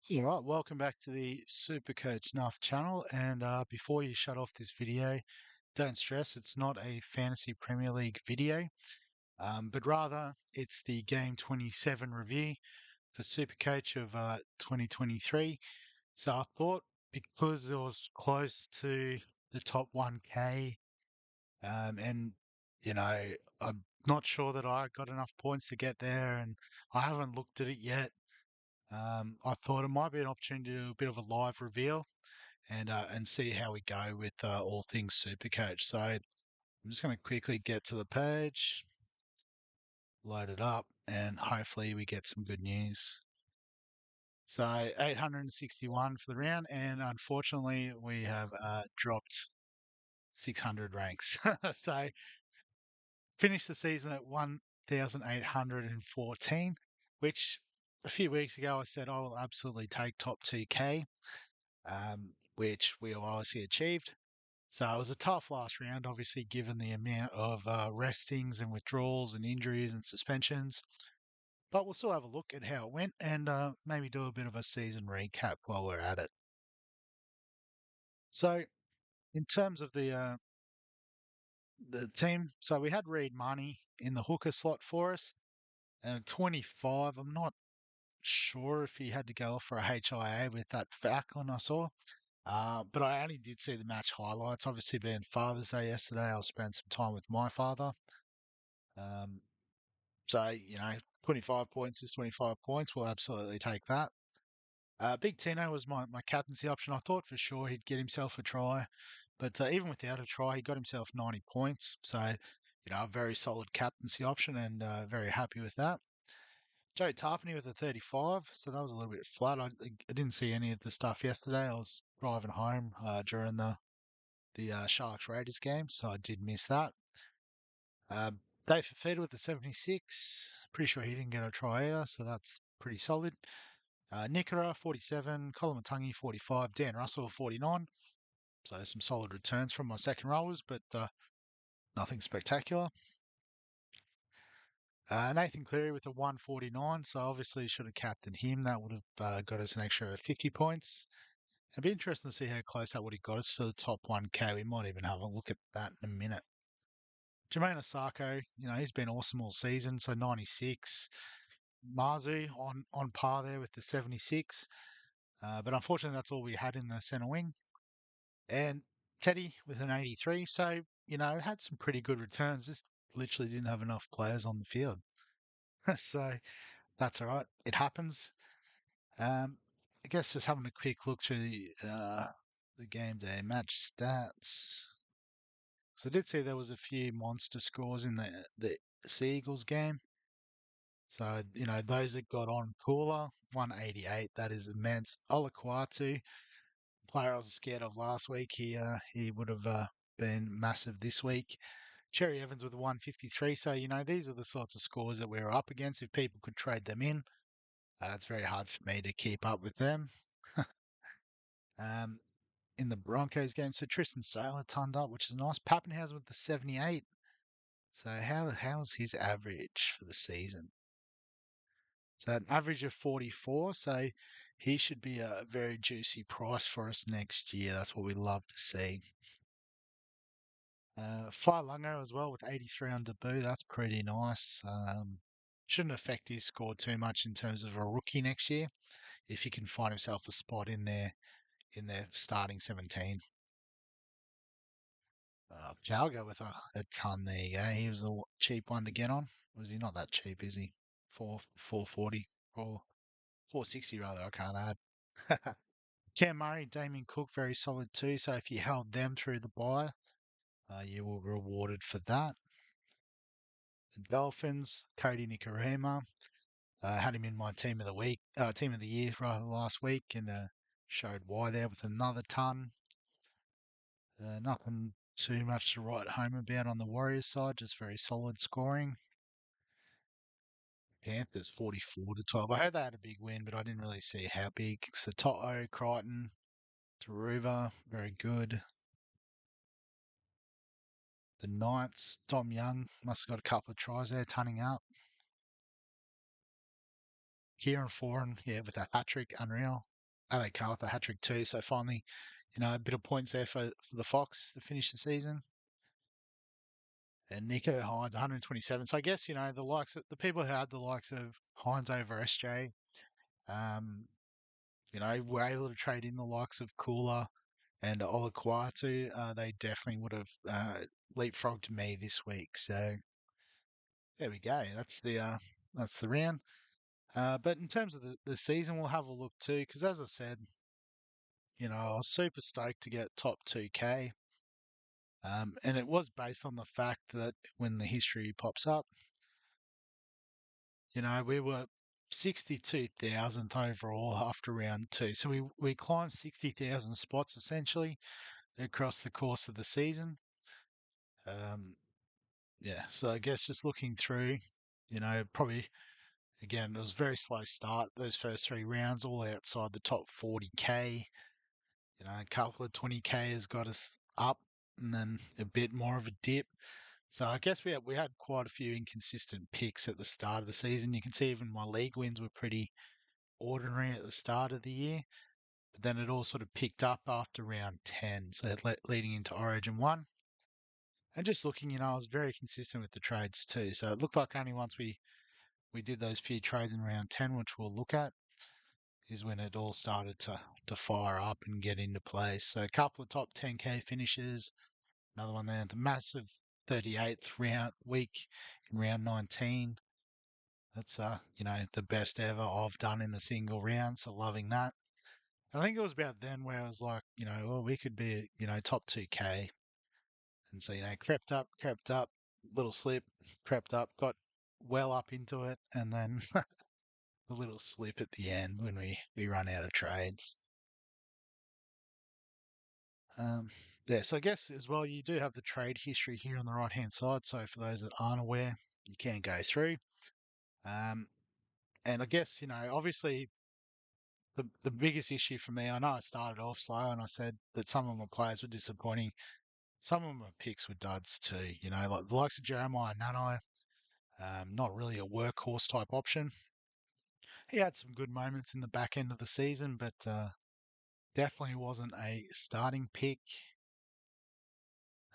All right, welcome back to the SuperCoach Nuff channel. And before you shut off this video, don't stress, it's not a fantasy Premier League video, but rather it's the Game 27 review for SuperCoach of 2023. So I thought because it was close to the top 1K, and I'm not sure that I got enough points to get there, and I haven't looked at it yet. I thought it might be an opportunity to do a bit of a live reveal and see how we go with all things Supercoach. So I'm just going to quickly get to the page, load it up, and hopefully we get some good news. So 861 for the round, and unfortunately we have dropped 600 ranks. So finished the season at 1,814, which a few weeks ago I said I will absolutely take top 2K. Which we obviously achieved. So it was a tough last round, obviously, given the amount of restings and withdrawals and injuries and suspensions. But we'll still have a look at how it went and maybe do a bit of a season recap while we're at it. So, in terms of the team, so we had Reed Money in the hooker slot for us, and at 25, I'm not sure if he had to go for a HIA with that Falcon I saw. But I only did see the match highlights. Obviously, being Father's Day yesterday, I'll spend some time with my father. Um, so, 25 points is 25 points. We'll absolutely take that. Big Tino was my captaincy option. I thought for sure he'd get himself a try, but even without a try, he got himself 90 points. So, a very solid captaincy option and very happy with that. Joe Tarpany with a 35, so that was a little bit flat. I didn't see any of the stuff yesterday. I was driving home during the Sharks Raiders game, so I did miss that. Dave Fafita with the 76. Pretty sure he didn't get a try either, so that's pretty solid. Nikora 47, Colin Matangi 45, Dan Russell 49. So some solid returns from my second rollers, but nothing spectacular. Nathan Cleary with a 149, so obviously should have captained him. That would have got us an extra 50 points. It'd be interesting to see how close that would have got us to the top 1K. We might even have a look at that in a minute. Jermaine Osako, he's been awesome all season, so 96. Marzu on par there with the 76. But unfortunately, that's all we had in the centre wing. And Teddy with an 83. So, had some pretty good returns. Just literally didn't have enough players on the field. So that's all right. It happens. I guess just having a quick look through the game day match stats. So I did see there was a few monster scores in the Seagulls game. So, those that got on cooler, 188, that is immense. Olaquatu, player I was scared of last week, he would have been massive this week. Cherry Evans with a 153. So, these are the sorts of scores that we're up against. If people could trade them in, it's very hard for me to keep up with them. Um, in the Broncos game, so Tristan Sailor turned up, which is nice. Pappenhausen with the 78. So how's his average for the season? So an average of 44. So he should be a very juicy price for us next year. That's what we love to see. Fly Lungo as well with 83 on debut. That's pretty nice. Shouldn't affect his score too much in terms of a rookie next year if he can find himself a spot in their starting 17. Calgo with a ton. There you go. He was a cheap one to get on. Was he not that cheap? Is he 440 or 460 rather? I can't add. Cam Murray, Damien Cook, very solid too. So if you held them through the bye, you were rewarded for that. The Dolphins, Cody Nikorima, had him in my team of the week, team of the year rather last week, and showed why there with another ton. Nothing too much to write home about on the Warriors side, just very solid scoring. Panthers 44-12. I heard they had a big win, but I didn't really see how big. Sato'o, Crichton, Taruva, very good. The Knights, Dom Young must have got a couple of tries there, tunning up. Kieran Foran, yeah, with a hat trick, unreal. Addo Carr with a hat trick too. So finally, a bit of points there for the Fox to finish the season. And Nico Hines 127. So I guess the likes of the people who had the likes of Hines over SJ, um, were able to trade in the likes of Cooler and Olaquatu. They definitely would have leapfrogged me this week. So there we go. That's the round. But in terms of the season, we'll have a look too, because as I said, I was super stoked to get top 2K. And it was based on the fact that when the history pops up, we were 62,000th overall after round two. So we climbed 60,000 spots essentially across the course of the season. Yeah, so I guess just looking through, probably again, it was a very slow start. Those first three rounds, all outside the top 40K. A couple of 20K has got us up, and then a bit more of a dip. So I guess we had quite a few inconsistent picks at the start of the season. You can see even my league wins were pretty ordinary at the start of the year, but then it all sort of picked up after round 10, so leading into Origin 1. And just looking, I was very consistent with the trades too. So it looked like only once we did those few trades in round 10, which we'll look at, is when it all started to fire up and get into place. So a couple of top 10K finishes, another one there, the massive 38th round week in round 19. That's the best ever I've done in a single round, so loving that. And I think it was about then where I was like, well, we could be, top 2K. And so, crept up, little slip, crept up, got well up into it, and then a little slip at the end when we run out of trades. Um, yeah, so I guess as well, you do have the trade history here on the right hand side. So for those that aren't aware, you can go through. Um, and I guess, obviously the biggest issue for me, I know I started off slow and I said that some of my players were disappointing. Some of my picks were duds too, like the likes of Jeremiah Nanai, not really a workhorse type option. He had some good moments in the back end of the season, but definitely wasn't a starting pick.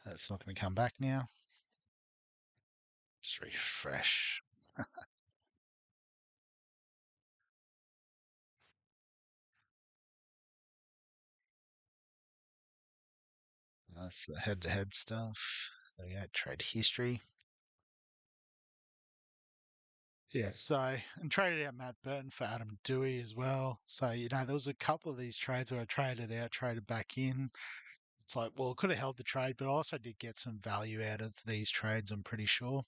That's not going to come back now. Just refresh. That's the head-to-head stuff. There we go, trade history. Yeah. So, and traded out Matt Burton for Adam Dewey as well. So, there was a couple of these trades where I traded out, traded back in. It's like, well, could have held the trade, but I also did get some value out of these trades, I'm pretty sure.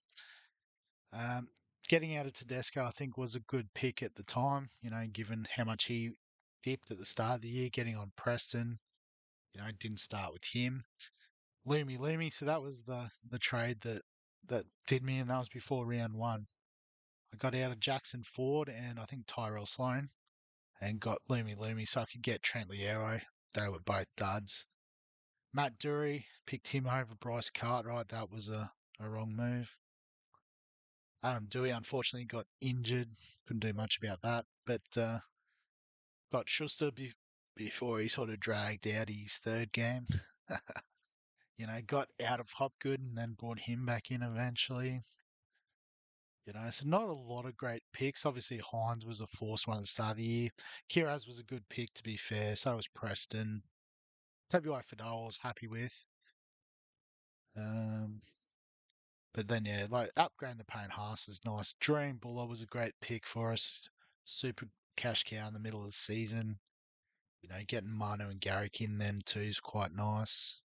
Getting out of Tedesco, I think, was a good pick at the time, given how much he dipped at the start of the year, getting on Preston. Didn't start with him. Loomy. So that was the trade that did me, and that was before round one. I got out of Jackson Ford and I think Tyrell Sloan and got Loomy so I could get Trent Liero. They were both duds. Matt Dury, picked him over Bryce Cartwright. That was a wrong move. Adam Dewey unfortunately got injured. Couldn't do much about that. But got Schuster before he sort of dragged out his third game. Got out of Hopgood and then brought him back in eventually. So not a lot of great picks. Obviously, Hines was a forced one at the start of the year. Kiraz was a good pick, to be fair. So was Preston. WI Fidel I was happy with. Um, but then, yeah, like upgrading the Payne Haas is nice. Dream Buller was a great pick for us. Super cash cow in the middle of the season. Getting Manu and Garrick in then too is quite nice.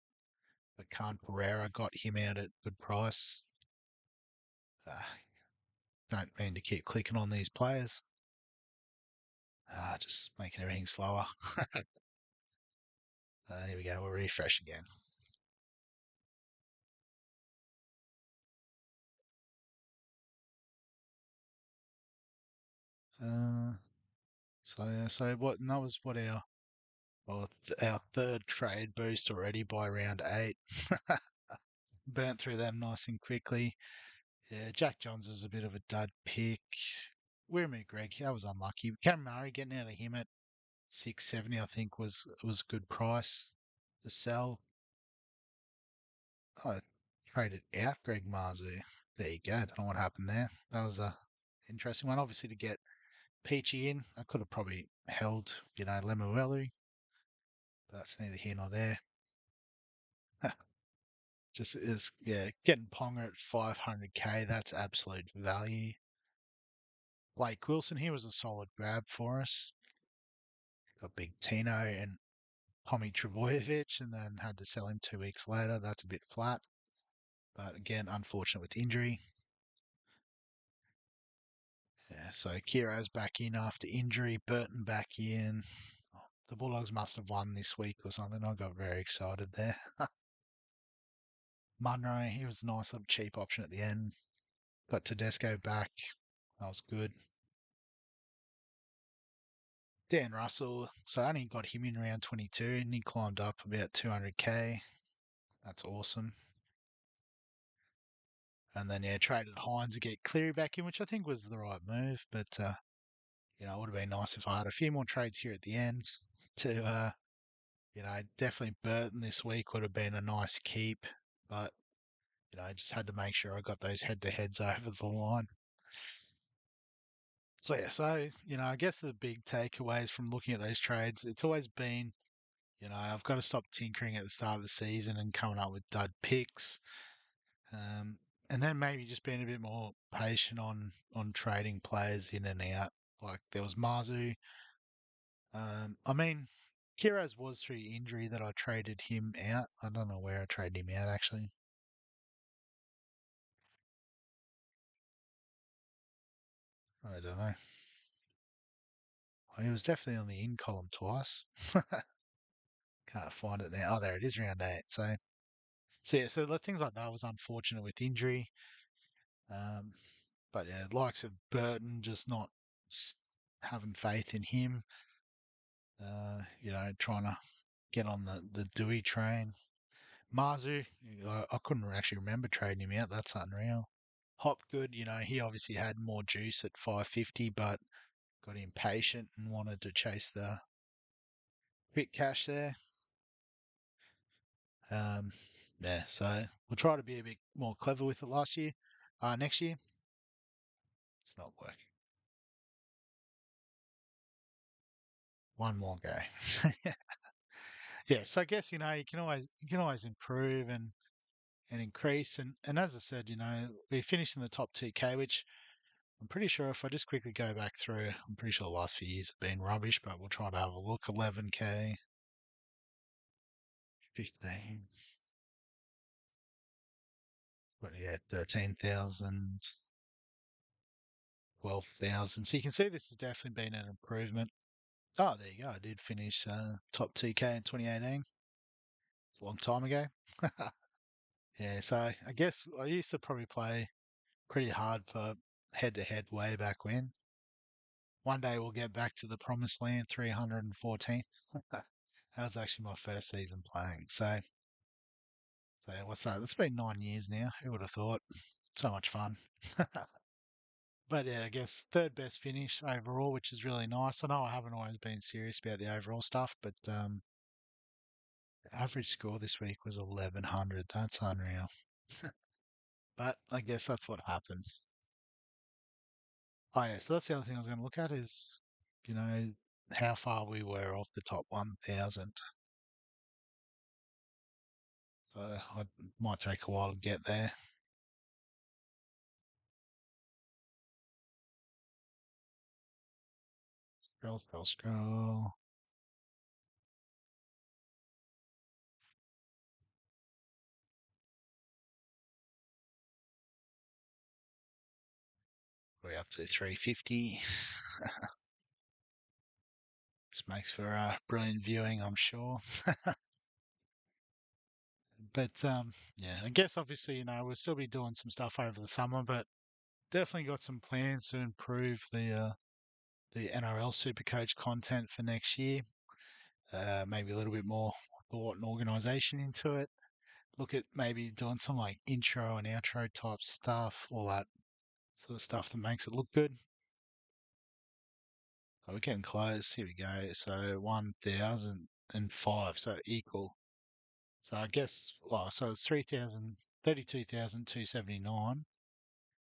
But Khan Pereira got him out at good price. Uh, don't mean to keep clicking on these players. Just making everything slower. Here we go. We'll refresh again. Uh, so what? And that was what our third trade boost already by round 8. Burnt through them nice and quickly. Yeah, Jack Johns was a bit of a dud pick. Where me, Greg? That was unlucky. Cam Murray getting out of him at 670, I think was a good price to sell. I traded out Greg Marzu. There you go. Don't know what happened there. That was a interesting one. Obviously, to get Peachy in, I could have probably held, Lemuelu, but that's neither here nor there. Just is, yeah, getting Ponga at 500k. That's absolute value. Blake Wilson here was a solid grab for us. Got Big Tino and Tommy Trebojevic, and then had to sell him 2 weeks later. That's a bit flat, but again, unfortunate with injury. Yeah, so Kiro's back in after injury. Burton back in. The Bulldogs must have won this week or something. I got very excited there. Munro, he was a nice little cheap option at the end. Got Tedesco back. That was good. Dan Russell, so I only got him in round 22 and he climbed up about 200k. That's awesome. And then, yeah, traded Hines to get Cleary back in, which I think was the right move. But, it would have been nice if I had a few more trades here at the end to, definitely Burton this week would have been a nice keep. But, I just had to make sure I got those head-to-heads over the line. So, yeah, I guess the big takeaways from looking at those trades, it's always been, I've got to stop tinkering at the start of the season and coming up with dud picks. And then maybe just being a bit more patient on trading players in and out. Like there was Marzu. I mean, Kiraz was through injury that I traded him out. I don't know where I traded him out actually. I don't know. He was definitely on the in column twice. Can't find it now. Oh, there it is, round 8. So yeah, so the things like that was unfortunate with injury. Um, but yeah, likes of Burton just not having faith in him. Trying to get on the Dewey train. Marzu, I couldn't actually remember trading him out. That's unreal. Hopgood, he obviously had more juice at 550, but got impatient and wanted to chase the quick cash there. Um, yeah, so we'll try to be a bit more clever with it next year. It's not working. One more go. Yeah, so I guess you can always improve and increase and as I said, we finished in the top 2k, which I'm pretty sure if I just quickly go back through, I'm pretty sure the last few years have been rubbish, but we'll try to have a look. 11k, 15, but yeah, 13,000, 12,000. So you can see this has definitely been an improvement. Oh, there you go. I did finish top 2k in 2018. It's a long time ago. Yeah, so I guess I used to probably play pretty hard for head to head way back when. One day we'll get back to the promised land, 314th. That was actually my first season playing. So what's that? It's been 9 years now. Who would have thought? So much fun. But yeah, I guess third best finish overall, which is really nice. I know I haven't always been serious about the overall stuff, but the average score this week was 1100. That's unreal. But I guess that's what happens. Oh yeah, so that's the other thing I was going to look at is, you know, how far we were off the top 1000. So it might take a while to get there. Scroll, scroll, scroll. We're up to 350. This makes for brilliant viewing, I'm sure. But yeah, I guess obviously, we'll still be doing some stuff over the summer, but definitely got some plans to improve the NRL SuperCoach content for next year. Maybe a little bit more thought and organisation into it. Look at maybe doing some like intro and outro type stuff, all that sort of stuff that makes it look good. Oh, we're getting close. Here we go. So 1,005. So equal. So I guess, well, so it's 32,279.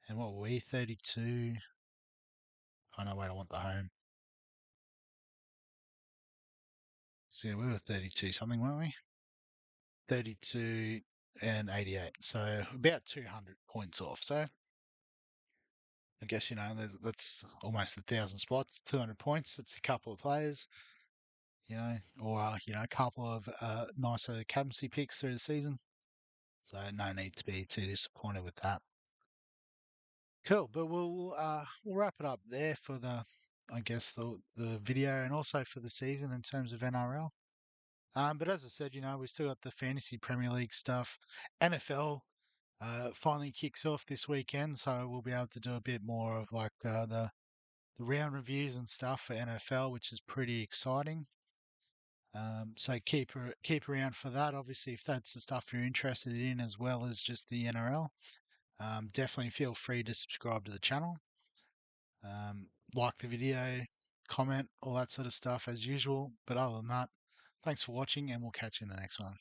And what were we? 32. Oh, no, wait, I want the home. So yeah, we were 32 something, weren't we? 32 and 88. So about 200 points off. So I guess, that's almost 1,000 spots, 200 points. That's a couple of players, or, a couple of nicer captaincy picks through the season. So no need to be too disappointed with that. Cool, but we'll wrap it up there for I guess the video and also for the season in terms of NRL. But as I said, we still got the fantasy Premier League stuff. NFL finally kicks off this weekend, so we'll be able to do a bit more of like the round reviews and stuff for NFL, which is pretty exciting. So keep around for that. Obviously, if that's the stuff you're interested in, as well as just the NRL, definitely feel free to subscribe to the channel, like the video, comment, all that sort of stuff as usual. But other than that, thanks for watching, and we'll catch you in the next one.